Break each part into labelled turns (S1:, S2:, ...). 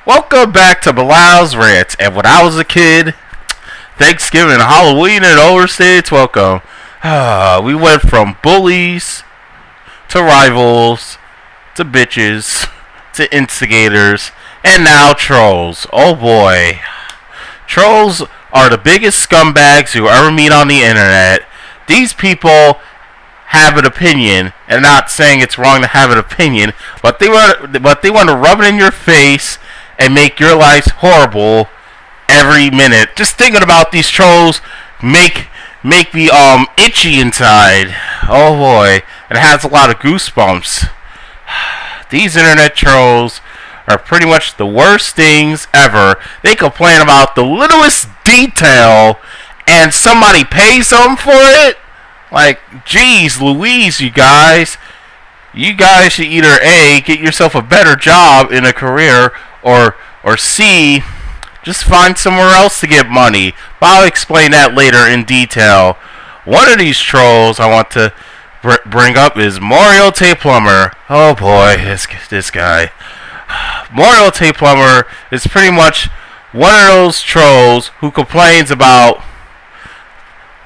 S1: Welcome back to Biliah's Rant. And when I was a kid, Thanksgiving, Halloween, and overstates, welcome. We went from bullies to rivals to bitches to instigators and now trolls. Oh boy. Trolls are the biggest scumbags you ever meet on the internet. These people have an opinion, and not saying it's wrong to have an opinion, but they want to rub it in your face and make your lives horrible every minute. Just thinking about these trolls make me itchy inside. Oh boy, and it has a lot of goosebumps. These internet trolls are pretty much the worst things ever. They complain about the littlest detail and somebody pays them for it. Like, geez Louise, you guys. You guys should either A, get yourself a better job in a career, or C, just find somewhere else to get money. But I'll explain that later in detail. One of these trolls I want to bring up is BiliahTheSegaGamer. Oh boy, this guy. BiliahTheSegaGamer is pretty much one of those trolls who complains about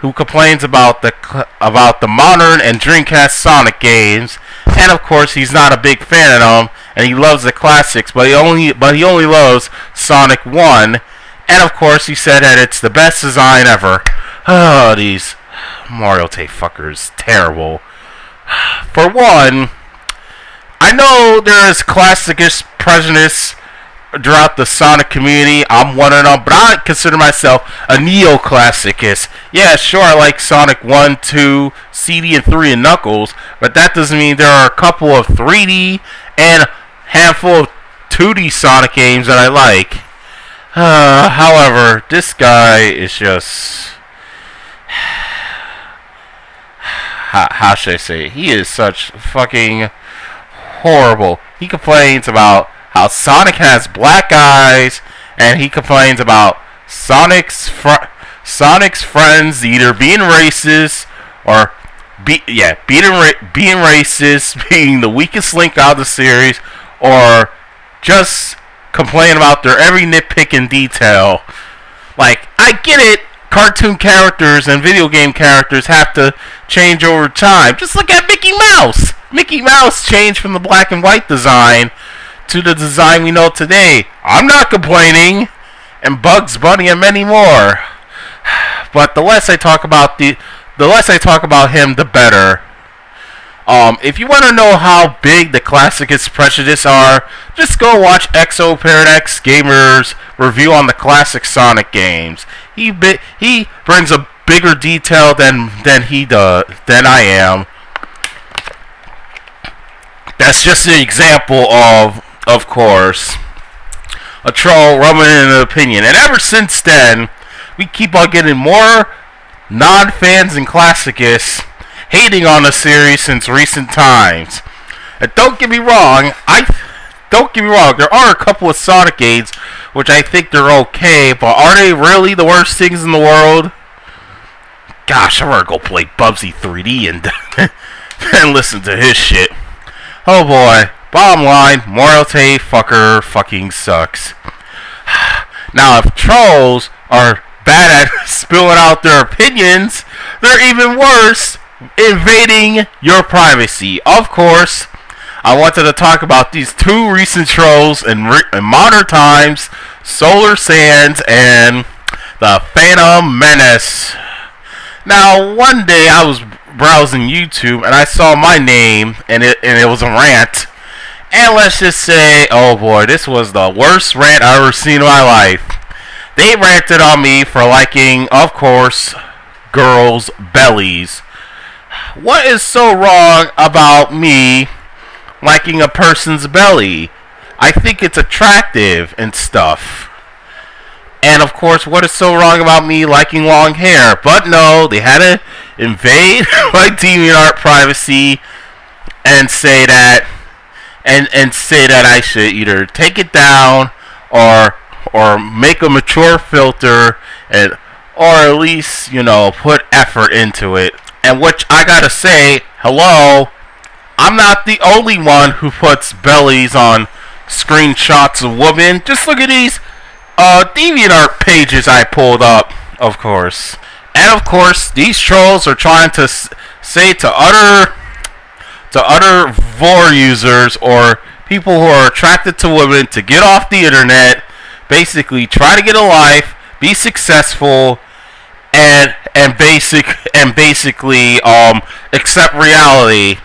S1: the modern and Dreamcast Sonic games, and of course he's not a big fan of them, and he loves the classics, but he only loves Sonic 1, and of course he said that it's the best design ever. Oh, these BiliahThe fuckers, terrible. For one, I know there is classicist prejudice throughout the Sonic community. I'm one of them, but I consider myself a neoclassicist. Yeah, sure, I like Sonic 1, 2, CD, and 3, and Knuckles, but that doesn't mean there are a couple of 3D and a handful of 2D Sonic games that I like. However, this guy is just... how should I say? He is such fucking horrible. He complains about how Sonic has black eyes, and he complains about Sonic's friends either being racist or being racist, being the weakest link out of the series, or just complain about their every nitpick in detail. Like, I get it, cartoon characters and video game characters have to change over time. Just look at Mickey Mouse. Mickey Mouse changed from the black and white design to the design we know today. I'm not complaining. And Bugs Bunny and many more. But the less I talk about him, the better. If you want to know how big the classicist prejudice are, just go watch Exo Paradox Gamer's review on the classic Sonic games. He brings a bigger detail than I am. That's just an example of course, a troll rubbing in an opinion. And ever since then, we keep on getting more non-fans and classicists hating on the series since recent times. And don't get me wrong, there are a couple of Sonic games which I think they're okay, but are they really the worst things in the world? Gosh, I'm gonna go play Bubsy 3D and and listen to his shit. Oh boy. Bottom line, BiliahThe fucking sucks. Now, if trolls are bad at spilling out their opinions, they're even worse invading your privacy. Of course, I wanted to talk about these two recent trolls in modern times, Solar Sands and the Phantom Menace. Now, one day I was browsing YouTube and I saw my name and it was a rant. And let's just say, oh boy, this was the worst rant I've ever seen in my life. They ranted on me for liking, of course, girls' bellies. What is so wrong about me liking a person's belly? I think it's attractive and stuff. And of course, what is so wrong about me liking long hair? But no, they had to invade my DeviantArt privacy and say that I should either take it down or make a mature filter or at least, put effort into it. And which I gotta say, hello, I'm not the only one who puts bellies on screenshots of women. Just look at these DeviantArt pages I pulled up, of course. And of course, these trolls are trying to say to other vor users or people who are attracted to women to get off the internet, basically try to get a life, be successful, and basically accept reality.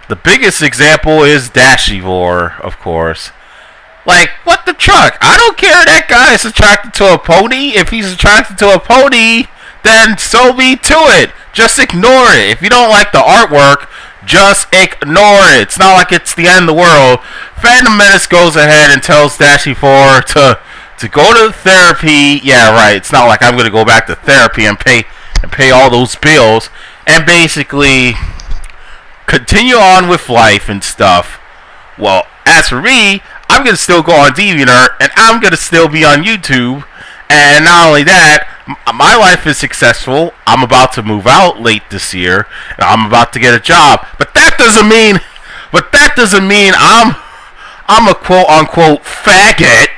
S1: The biggest example is Dashivore, of course. Like, what the truck? I don't care that guy is attracted to a pony. If he's attracted to a pony, then so be to it. Just ignore it. If you don't like the artwork, just ignore it. It's not like it's the end of the world. Phantom Menace goes ahead and tells Dashivore to go to therapy. Yeah, right. It's not like I'm going to go back to therapy and pay all those bills and basically continue on with life and stuff. Well, as for me, I'm going to still go on DeviantArt, and I'm going to still be on YouTube. And not only that, my life is successful. I'm about to move out late this year, and I'm about to get a job. But that doesn't mean I'm a quote unquote faggot.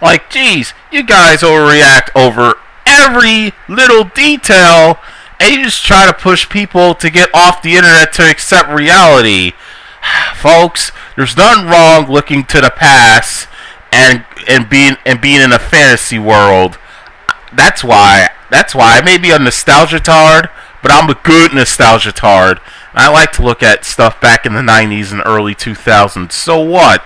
S1: Like, geez, you guys overreact over every little detail, and you just try to push people to get off the internet to accept reality. Folks, there's nothing wrong looking to the past and being in a fantasy world. That's why I may be a nostalgia tard, but I'm a good nostalgia tard. I like to look at stuff back in the 90s and early 2000s. So what?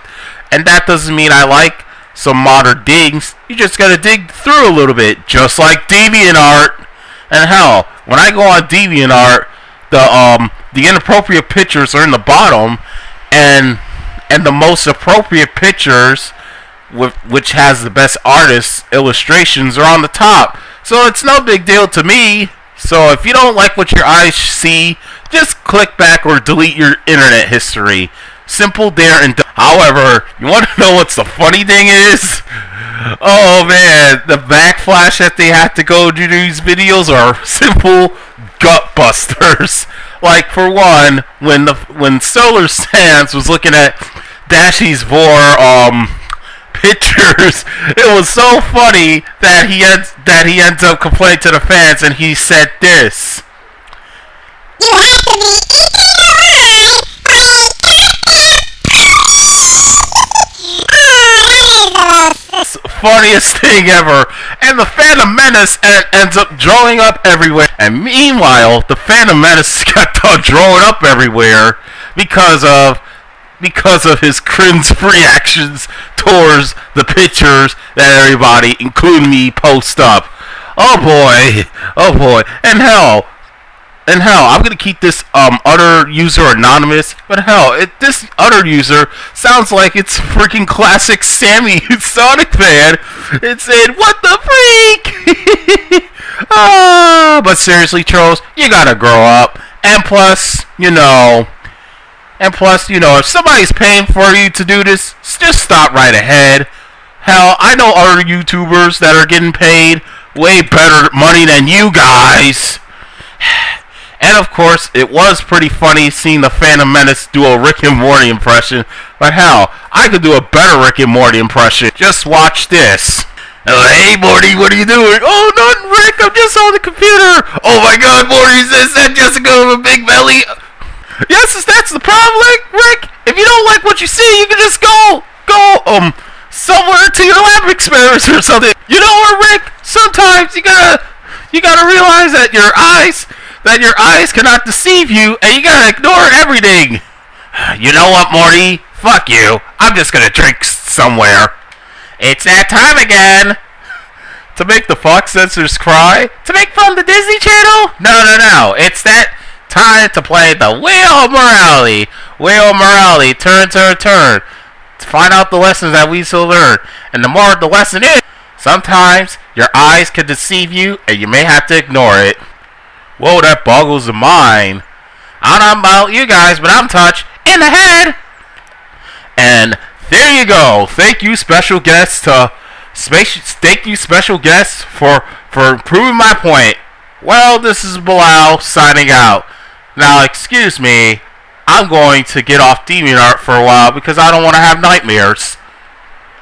S1: And that doesn't mean I like some modern digs. You just gotta dig through a little bit, just like DeviantArt. And hell, when I go on DeviantArt, the inappropriate pictures are in the bottom, and the most appropriate pictures, which has the best artists' illustrations, are on the top. So it's no big deal to me. So if you don't like what your eyes see, just click back or delete your internet history. Simple, there, and done. However, you want to know what's the funny thing is? Oh man, the backflash that they had to go to these videos are simple gut busters. Like, for one, when Solar Sands was looking at Dashy's Vor pictures, it was so funny that he ends up complaining to the fans, and he said this. You have to be eating alive funniest thing ever. And the Phantom Menace ends up drawing up everywhere. And meanwhile, the Phantom Menace got drawing up everywhere because of his cringe reactions towards the pictures that everybody, including me, post up. Oh boy. And hell, I'm gonna keep this other user anonymous. But hell, this other user sounds like it's freaking classic Sammy Sonic fan. It said, "What the freak?" But seriously, trolls, you gotta grow up. And plus, if somebody's paying for you to do this, just stop right ahead. Hell, I know other YouTubers that are getting paid way better money than you guys. And of course, it was pretty funny seeing the Phantom Menace do a Rick and Morty impression. But hell, I could do a better Rick and Morty impression. Just watch this. Hey Morty, what are you doing? Oh, nothing, Rick. I'm just on the computer. Oh my God, Morty, is that Jessica with a big belly? Yes, that's the problem, Rick. If you don't like what you see, you can just go somewhere to your lab experiments or something. You know what, Rick? Sometimes you gotta realize that your eyes cannot deceive you, and you gotta ignore everything. You know what, Morty? Fuck you. I'm just gonna drink somewhere. It's that time again. To make the Fox censors cry? To make fun of the Disney Channel? No. It's that time to play the Wheel of Morality. Wheel of Morality. Turn. To find out the lessons that we still learn. And the more the lesson is, sometimes your eyes can deceive you, and you may have to ignore it. Whoa, that boggles the mind. I don't know about you guys, but I'm touched in the head. And there you go. Thank you, special guests, for proving my point. Well, this is Biliah signing out. Now, excuse me, I'm going to get off DeviantArt for a while because I don't want to have nightmares.